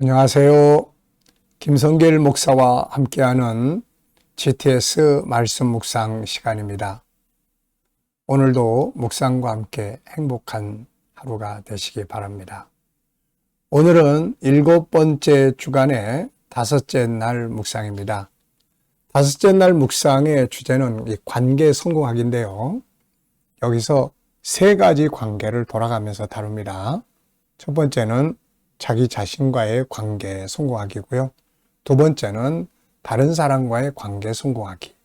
안녕하세요. 김성길 목사와 함께하는 GTS 말씀 묵상 시간입니다. 오늘도 묵상과 함께 행복한 하루가 되시기 바랍니다. 오늘은 7번째 주간의 5째 날 묵상입니다. 5째 날 묵상의 주제는 관계 성공학인데요. 여기서 3가지 관계를 돌아가면서 다룹니다. 첫 번째는 자기 자신과의 관계 성공하기고요. 두 번째는 다른 사람과의 관계 성공하기.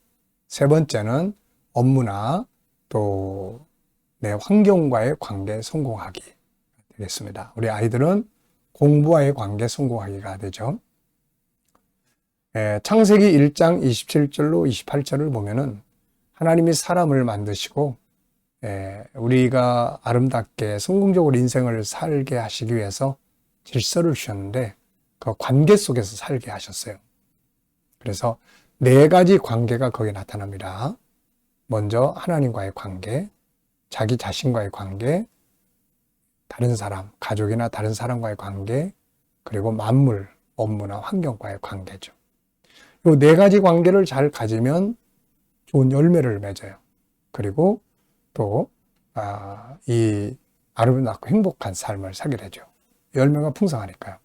세 번째는 업무나 또 내 환경과의 관계 성공하기 되겠습니다. 우리 아이들은 공부와의 관계 성공하기가 되죠. 창세기 1장 27절로 28절을 보면은 하나님이 사람을 만드시고 우리가 아름답게 성공적으로 인생을 살게 하시기 위해서 질서를 주셨는데 그 관계 속에서 살게 하셨어요. 그래서 4가지 관계가 거기에 나타납니다. 먼저 하나님과의 관계, 자기 자신과의 관계, 다른 사람, 가족이나 다른 사람과의 관계, 그리고 만물, 업무나 환경과의 관계죠. 이 4가지 관계를 잘 가지면 좋은 열매를 맺어요. 그리고 또 이 아름답고 행복한 삶을 살게 되죠. 열매가 풍성하니까요.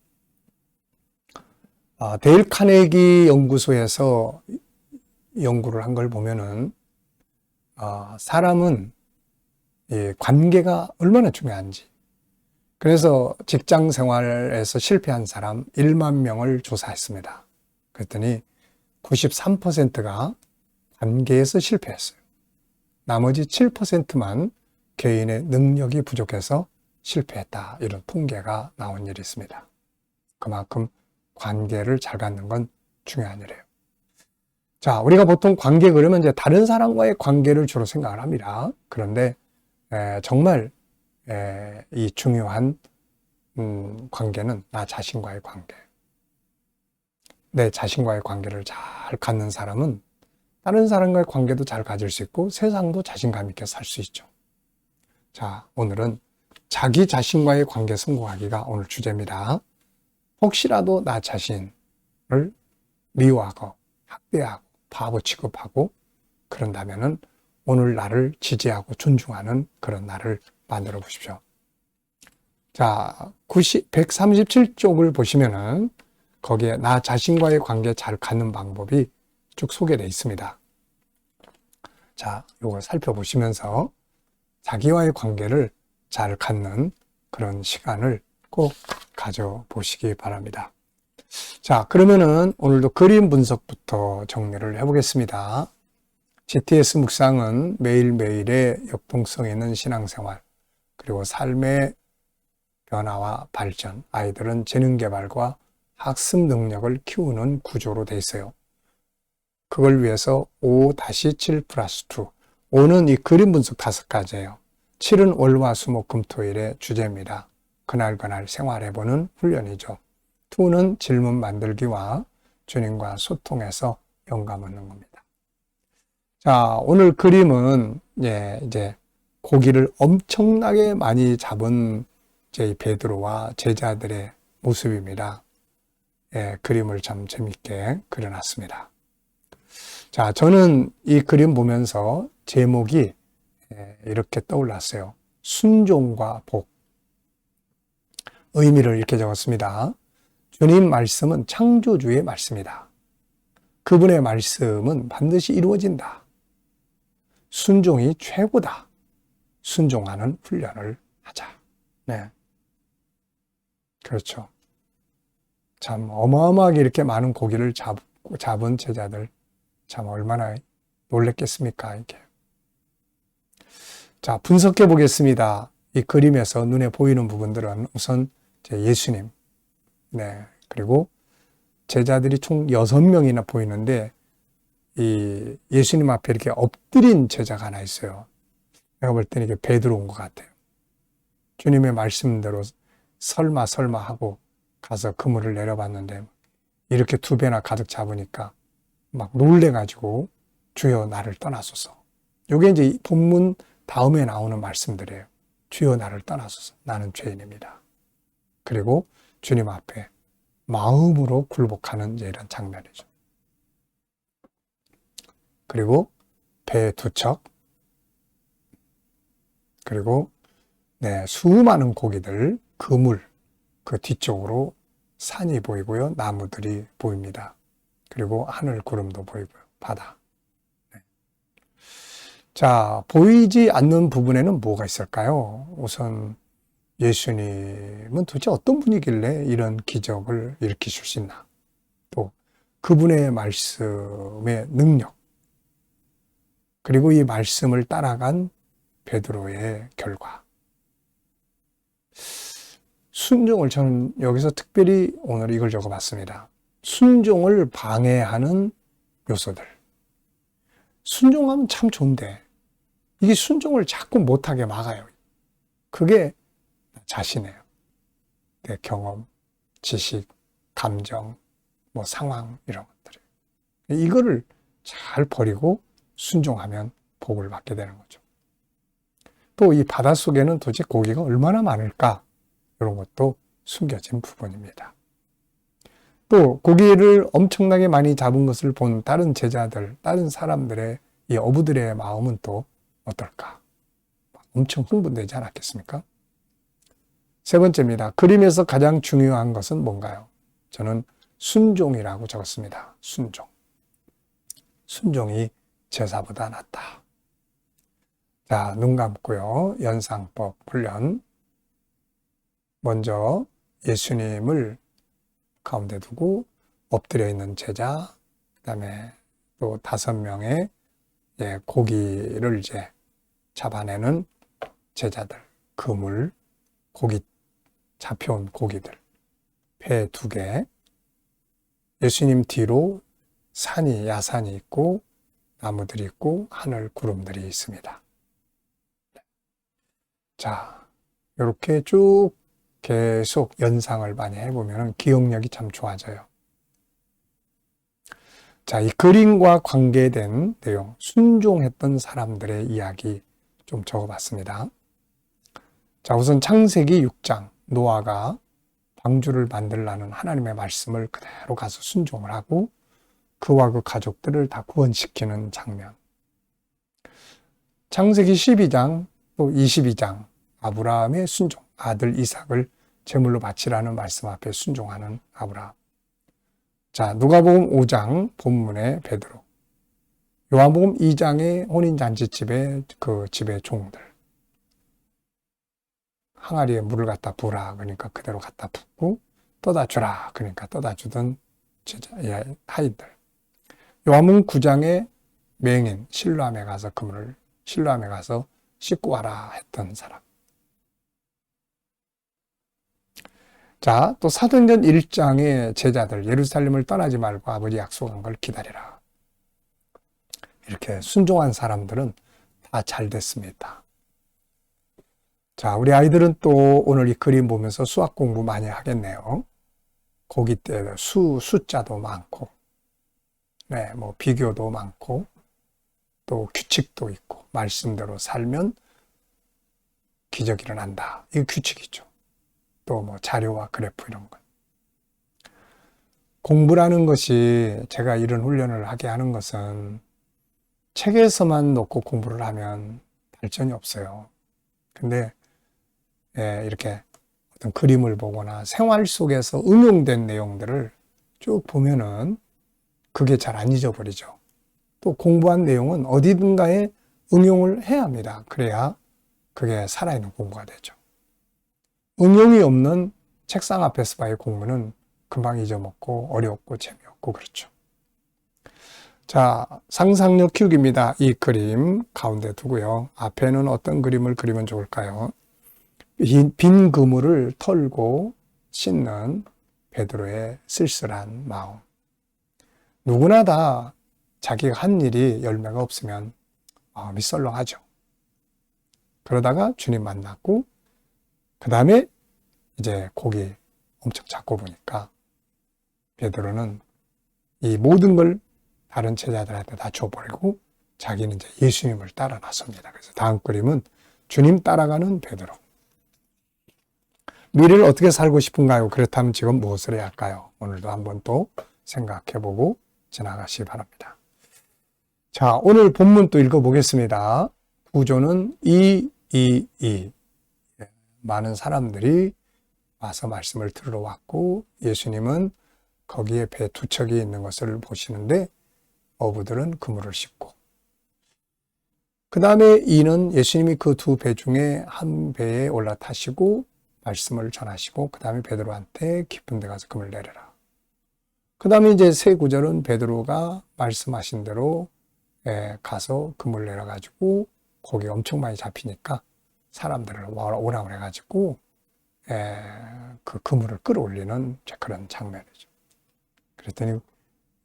데일 카네기 연구소에서 연구를 한 걸 보면은 사람은 관계가 얼마나 중요한지, 그래서 직장 생활에서 실패한 사람 1만 명을 조사했습니다. 그랬더니 93%가 관계에서 실패했어요. 나머지 7%만 개인의 능력이 부족해서 실패했다. 이런 통계가 나온 일이 있습니다. 그만큼 관계를 잘 갖는 건 중요한 일이에요. 자, 우리가 보통 관계 그러면 이제 다른 사람과의 관계를 주로 생각을 합니다. 그런데 정말 이 중요한 관계는 나 자신과의 관계. 내 자신과의 관계를 잘 갖는 사람은 다른 사람과의 관계도 잘 가질 수 있고 세상도 자신감 있게 살 수 있죠. 자, 오늘은 자기 자신과의 관계 성공하기가 오늘 주제입니다. 혹시라도 나 자신을 미워하고 학대하고 바보 취급하고 그런다면은 오늘 나를 지지하고 존중하는 그런 날을 만들어 보십시오. 자, 137쪽을 보시면은 거기에 나 자신과의 관계 잘 갖는 방법이 쭉 소개되어 있습니다. 자, 이걸 살펴보시면서 자기와의 관계를 잘 갖는 그런 시간을 꼭 가져보시기 바랍니다. 자, 그러면은 오늘도 그림 분석부터 정리를 해보겠습니다. GTS 묵상은 매일매일의 역동성 있는 신앙생활, 그리고 삶의 변화와 발전, 아이들은 재능 개발과 학습 능력을 키우는 구조로 되어 있어요. 그걸 위해서 5-7+2. 5는 이 그림 분석 5가지예요. 7은 월화수목금토일의 주제입니다. 그날 생활해보는 훈련이죠. 2는 질문 만들기와 주님과 소통해서 영감 얻는 겁니다. 자, 오늘 그림은 이제 고기를 엄청나게 많이 잡은 베드로와 제자들의 모습입니다. 그림을 참 재밌게 그려놨습니다. 자, 저는 이 그림 보면서 제목이 이렇게 떠올랐어요. 순종과 복. 의미를 이렇게 적었습니다. 주님 말씀은 창조주의 말씀이다. 그분의 말씀은 반드시 이루어진다. 순종이 최고다. 순종하는 훈련을 하자. 네. 그렇죠. 참 어마어마하게 이렇게 많은 고기를 잡은 제자들 참 얼마나 놀랬겠습니까? 이게. 자, 분석해 보겠습니다. 이 그림에서 눈에 보이는 부분들은 우선 예수님, 네, 그리고 제자들이 총 6명이나 보이는데 이 예수님 앞에 이렇게 엎드린 제자가 하나 있어요. 내가 볼 때는 이게 베드로인 것 같아요. 주님의 말씀대로 설마 하고 가서 그물을 내려봤는데 이렇게 2배나 가득 잡으니까 막 놀래가지고 주여 나를 떠나소서. 이게 이제 본문 다음에 나오는 말씀들이에요. 주여 나를 떠나소서. 나는 죄인입니다. 그리고 주님 앞에 마음으로 굴복하는 이제 이런 장면이죠. 그리고 배 두 척, 그리고 수많은 고기들, 그물, 그 뒤쪽으로 산이 보이고요. 나무들이 보입니다. 그리고 하늘 구름도 보이고요. 바다. 자, 보이지 않는 부분에는 뭐가 있을까요? 우선 예수님은 도대체 어떤 분이길래 이런 기적을 일으키실 수 있나? 또 그분의 말씀의 능력, 그리고 이 말씀을 따라간 베드로의 결과. 순종을 저는 여기서 특별히 오늘 이걸 적어봤습니다. 순종을 방해하는 요소들. 순종하면 참 좋은데 이게 순종을 자꾸 못하게 막아요. 그게 자신이에요. 내 경험, 지식, 감정, 상황 이런 것들. 이거를 잘 버리고 순종하면 복을 받게 되는 거죠. 또 이 바닷속에는 도대체 고기가 얼마나 많을까? 이런 것도 숨겨진 부분입니다. 또 고기를 엄청나게 많이 잡은 것을 본 다른 제자들, 다른 사람들의 이 어부들의 마음은 또 어떨까? 엄청 흥분되지 않았겠습니까? 세 번째입니다. 그림에서 가장 중요한 것은 뭔가요? 저는 순종이라고 적었습니다. 순종. 순종이 제사보다 낫다. 자, 눈 감고요. 연상법 훈련. 먼저 예수님을 가운데 두고 엎드려 있는 제자, 그 다음에 또 5명의 고기를 이제 잡아내는 제자들, 그물, 고기, 잡혀온 고기들, 배 2개, 예수님 뒤로 산이, 야산이 있고, 나무들이 있고, 하늘 구름들이 있습니다. 자, 이렇게 쭉 계속 연상을 많이 해보면 기억력이 참 좋아져요. 자, 이 그림과 관계된 내용, 순종했던 사람들의 이야기 좀 적어봤습니다. 자, 우선 창세기 6장, 노아가 방주를 만들라는 하나님의 말씀을 그대로 가서 순종을 하고 그와 그 가족들을 다 구원시키는 장면. 창세기 12장 또 22장, 아브라함의 순종, 아들 이삭을 제물로 바치라는 말씀 앞에 순종하는 아브라함. 자, 누가복음 5장 본문의 베드로, 요한복음 2장의 혼인잔치집의 그 집의 종들, 항아리에 물을 갖다 부으라 그러니까 그대로 갖다 붓고 떠다 주라 그러니까 떠다 주던 제자 하인들. 요한복음 9장의 맹인 실로암에 가서 그물을 실로암에 가서 씻고 와라 했던 사람. 자, 또 사도행전 1장의 제자들, 예루살렘을 떠나지 말고 아버지 약속한 걸 기다리라. 이렇게 순종한 사람들은 다 잘 됐습니다. 자, 우리 아이들은 또 오늘 이 그림 보면서 수학 공부 많이 하겠네요. 거기 때 숫자도 많고, 비교도 많고, 또 규칙도 있고, 말씀대로 살면 기적이 일어난다. 이거 규칙이죠. 또 자료와 그래프 이런 것. 공부라는 것이 제가 이런 훈련을 하게 하는 것은 책에서만 놓고 공부를 하면 발전이 없어요. 근데 이렇게 어떤 그림을 보거나 생활 속에서 응용된 내용들을 쭉 보면은 그게 잘 안 잊어버리죠. 또 공부한 내용은 어디든가에 응용을 해야 합니다. 그래야 그게 살아있는 공부가 되죠. 응용이 없는 책상 앞에서의 공부는 금방 잊어먹고 어렵고 재미없고 그렇죠. 자, 상상력 키우기입니다. 이 그림 가운데 두고요. 앞에는 어떤 그림을 그리면 좋을까요? 빈 그물을 털고 씻는 베드로의 쓸쓸한 마음. 누구나 다 자기가 한 일이 열매가 없으면 마음이 썰렁하죠. 그러다가 주님 만났고 그 다음에 이제 고기 엄청 잡고 보니까 베드로는 이 모든 걸 다른 제자들한테 다 줘버리고 자기는 이제 예수님을 따라 나섭니다. 그래서 다음 그림은 주님 따라가는 베드로. 미래를 어떻게 살고 싶은가요? 그렇다면 지금 무엇을 해야 할까요? 오늘도 한번 또 생각해보고 지나가시기 바랍니다. 자, 오늘 본문 또 읽어보겠습니다. 구조는 222. 많은 사람들이 와서 말씀을 들으러 왔고 예수님은 거기에 배 두 척이 있는 것을 보시는데 어부들은 그물을 싣고 그 다음에 이는 예수님이 그 두 배 중에 한 배에 올라타시고 말씀을 전하시고 그 다음에 베드로한테 깊은 데 가서 그물 내려라. 그 다음에 이제 세 구절은 베드로가 말씀하신 대로 가서 그물 내려가지고 고기 엄청 많이 잡히니까 사람들을 오라고 해가지고 그 그물을 끌어올리는 그런 장면이죠. 그랬더니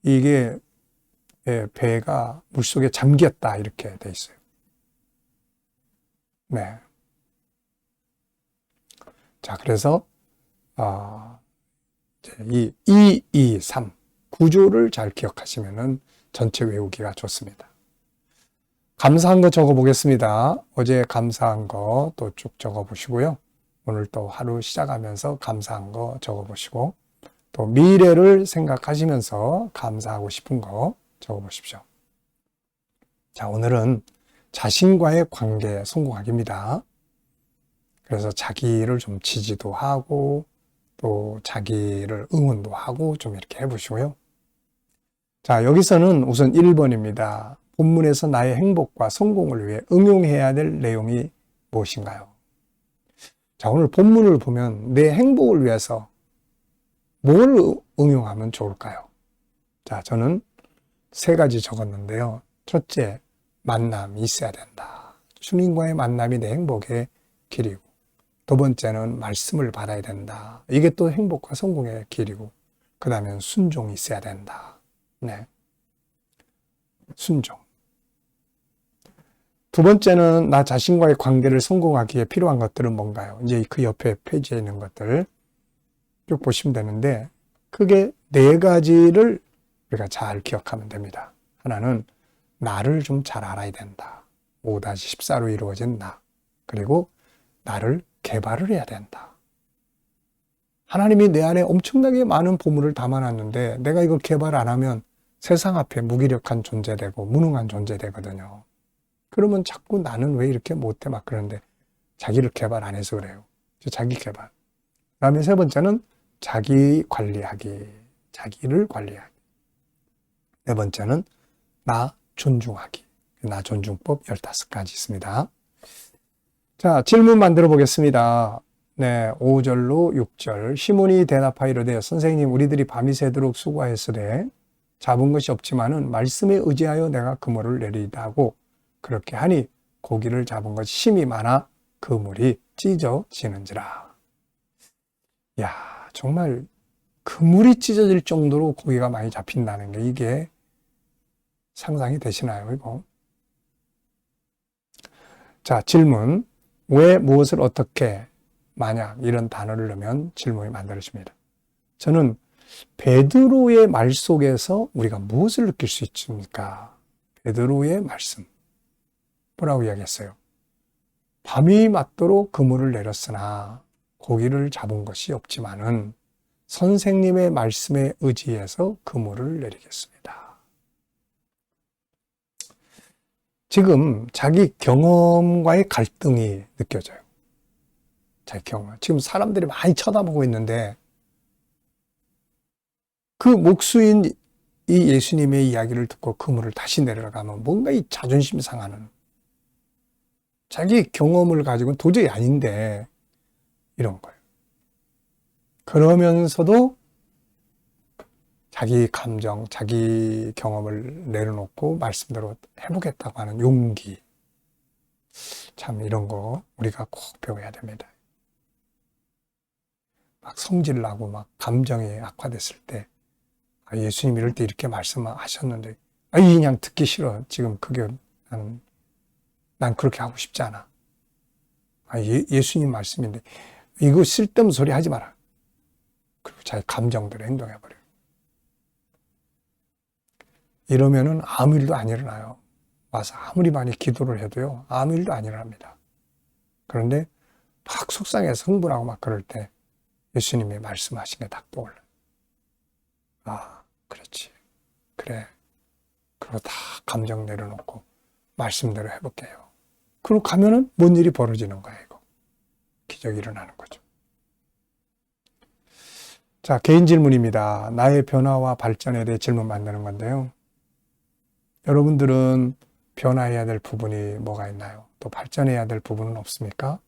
이게 배가 물속에 잠겼다 이렇게 돼 있어요. 네. 자, 그래서 이 2, 2, 3 구조를 잘 기억하시면은 전체 외우기가 좋습니다. 감사한 거 적어 보겠습니다. 어제 감사한 거 또 쭉 적어 보시고요. 오늘 또 하루 시작하면서 감사한 거 적어 보시고 또 미래를 생각하시면서 감사하고 싶은 거 적어 보십시오. 자, 오늘은 자신과의 관계 성공하기입니다. 그래서 자기를 좀 지지도 하고 또 자기를 응원도 하고 좀 이렇게 해보시고요. 자, 여기서는 우선 1번입니다. 본문에서 나의 행복과 성공을 위해 응용해야 될 내용이 무엇인가요? 자, 오늘 본문을 보면 내 행복을 위해서 뭘 응용하면 좋을까요? 자, 저는 세 가지 적었는데요. 첫째, 만남이 있어야 된다. 주님과의 만남이 내 행복의 길이고, 두 번째는 말씀을 받아야 된다. 이게 또 행복과 성공의 길이고, 그 다음엔 순종이 있어야 된다. 네. 순종. 두 번째는 나 자신과의 관계를 성공하기에 필요한 것들은 뭔가요? 이제 그 옆에 페이지에 있는 것들 쭉 보시면 되는데, 크게 네 가지를 우리가 잘 기억하면 됩니다. 하나는 나를 좀 잘 알아야 된다. 5-14로 이루어진 나. 그리고 나를 개발을 해야 된다. 하나님이 내 안에 엄청나게 많은 보물을 담아놨는데 내가 이걸 개발 안 하면 세상 앞에 무기력한 존재되고 무능한 존재되거든요. 그러면 자꾸 나는 왜 이렇게 못해 막 그러는데 자기를 개발 안 해서 그래요. 자기 개발. 그 다음에 세 번째는 자기 관리하기. 자기를 관리하기. 네 번째는 나 존중하기. 나 존중법 15가지 있습니다. 자, 질문 만들어 보겠습니다. 네, 5절로 6절. 시몬이 대답하여 이르되 선생님 우리들이 밤이 새도록 수고하였으되 잡은 것이 없지만은 말씀에 의지하여 내가 그물을 내리다 하고 그렇게 하니 고기를 잡은 것이 심이 많아 그물이 찢어지는지라. 야, 정말 그물이 찢어질 정도로 고기가 많이 잡힌다는 게 이게 상상이 되시나요, 이거? 자, 질문. 왜, 무엇을, 어떻게, 만약 이런 단어를 넣으면 질문이 만들어집니다. 저는 베드로의 말 속에서 우리가 무엇을 느낄 수 있습니까? 베드로의 말씀. 뭐라고 이야기했어요? 밤이 맞도록 그물을 내렸으나 고기를 잡은 것이 없지만은 선생님의 말씀에 의지해서 그물을 내리겠습니다. 지금 자기 경험과의 갈등이 느껴져요. 자기 경험. 지금 사람들이 많이 쳐다보고 있는데 그 목수인 이 예수님의 이야기를 듣고 그물을 다시 내려가면 뭔가 이 자존심 상하는 자기 경험을 가지고는 도저히 아닌데 이런 거예요. 그러면서도 자기 감정, 자기 경험을 내려놓고 말씀대로 해보겠다고 하는 용기. 참 이런 거 우리가 꼭 배워야 됩니다. 막 성질나고 막 감정이 악화됐을 때 예수님 이럴 때 이렇게 말씀하셨는데 그냥 듣기 싫어. 지금 그게 난 그렇게 하고 싶지 않아. 예수님 말씀인데 이거 쓸데없는 소리 하지 마라. 그리고 자기 감정대로 행동해버려요. 이러면은 아무 일도 안 일어나요. 와서 아무리 많이 기도를 해도요, 아무 일도 안 일어납니다. 그런데 막 속상해서 흥분하고 막 그럴 때 예수님이 말씀하신 게 딱 떠올라요. 아, 그렇지. 그래. 그리고 다 감정 내려놓고 말씀대로 해볼게요. 그리고 가면은 뭔 일이 벌어지는 거예요, 이거. 기적이 일어나는 거죠. 자, 개인 질문입니다. 나의 변화와 발전에 대해 질문 만드는 건데요. 여러분들은 변화해야 될 부분이 뭐가 있나요? 또 발전해야 될 부분은 없습니까?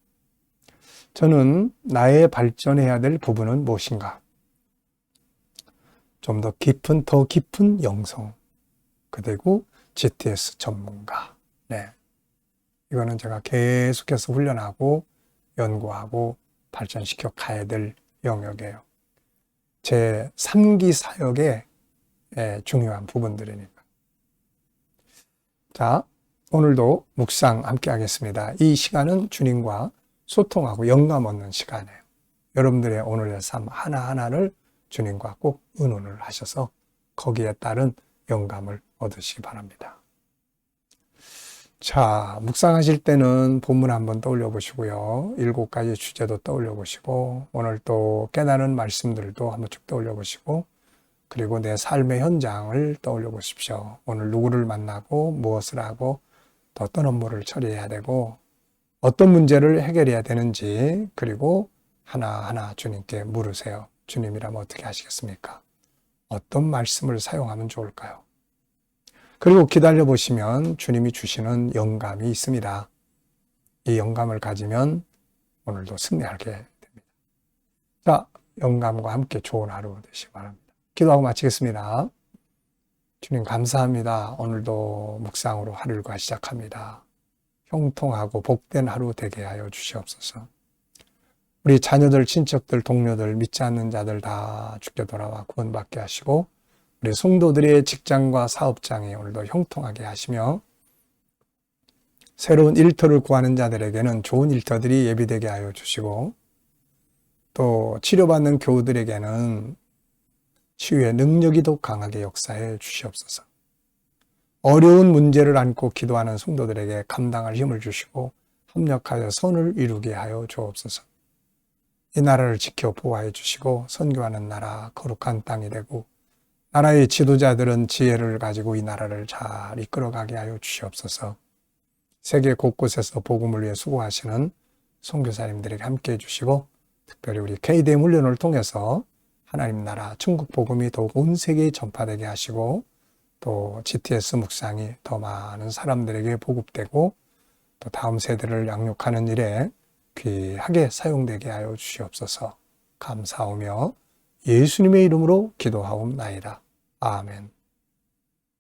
저는 나의 발전해야 될 부분은 무엇인가? 좀 더 깊은 영성, 그리고 GTS 전문가. 네. 이거는 제가 계속해서 훈련하고 연구하고 발전시켜 가야 될 영역이에요. 제 3기 사역의 중요한 부분들이니까. 자, 오늘도 묵상 함께 하겠습니다. 이 시간은 주님과 소통하고 영감 얻는 시간이에요. 여러분들의 오늘의 삶 하나하나를 주님과 꼭 의논을 하셔서 거기에 따른 영감을 얻으시기 바랍니다. 자, 묵상하실 때는 본문 한번 떠올려 보시고요. 7가지 주제도 떠올려 보시고, 오늘 또 깨달은 말씀들도 한번 쭉 떠올려 보시고, 그리고 내 삶의 현장을 떠올려 보십시오. 오늘 누구를 만나고 무엇을 하고 또 어떤 업무를 처리해야 되고 어떤 문제를 해결해야 되는지, 그리고 하나하나 주님께 물으세요. 주님이라면 어떻게 하시겠습니까? 어떤 말씀을 사용하면 좋을까요? 그리고 기다려 보시면 주님이 주시는 영감이 있습니다. 이 영감을 가지면 오늘도 승리하게 됩니다. 자, 영감과 함께 좋은 하루 되시기 바랍니다. 기도하고 마치겠습니다. 주님 감사합니다. 오늘도 묵상으로 하루를 시작합니다. 형통하고 복된 하루 되게 하여 주시옵소서. 우리 자녀들, 친척들, 동료들, 믿지 않는 자들 다 주께 돌아와 구원받게 하시고, 우리 성도들의 직장과 사업장이 오늘도 형통하게 하시며, 새로운 일터를 구하는 자들에게는 좋은 일터들이 예비되게 하여 주시고, 또 치료받는 교우들에게는 치유의 능력이 더 강하게 역사해 주시옵소서. 어려운 문제를 안고 기도하는 성도들에게 감당할 힘을 주시고 협력하여 선을 이루게 하여 주옵소서. 이 나라를 지켜 보호해 주시고 선교하는 나라, 거룩한 땅이 되고 나라의 지도자들은 지혜를 가지고 이 나라를 잘 이끌어가게 하여 주시옵소서. 세계 곳곳에서 복음을 위해 수고하시는 선교사님들에게 함께해 주시고, 특별히 우리 KDM 훈련을 통해서 하나님 나라 천국 복음이 더욱 온 세계에 전파되게 하시고, 또 GTS 묵상이 더 많은 사람들에게 보급되고 또 다음 세대를 양육하는 일에 귀하게 사용되게 하여 주시옵소서. 감사하며 예수님의 이름으로 기도하옵나이다. 아멘.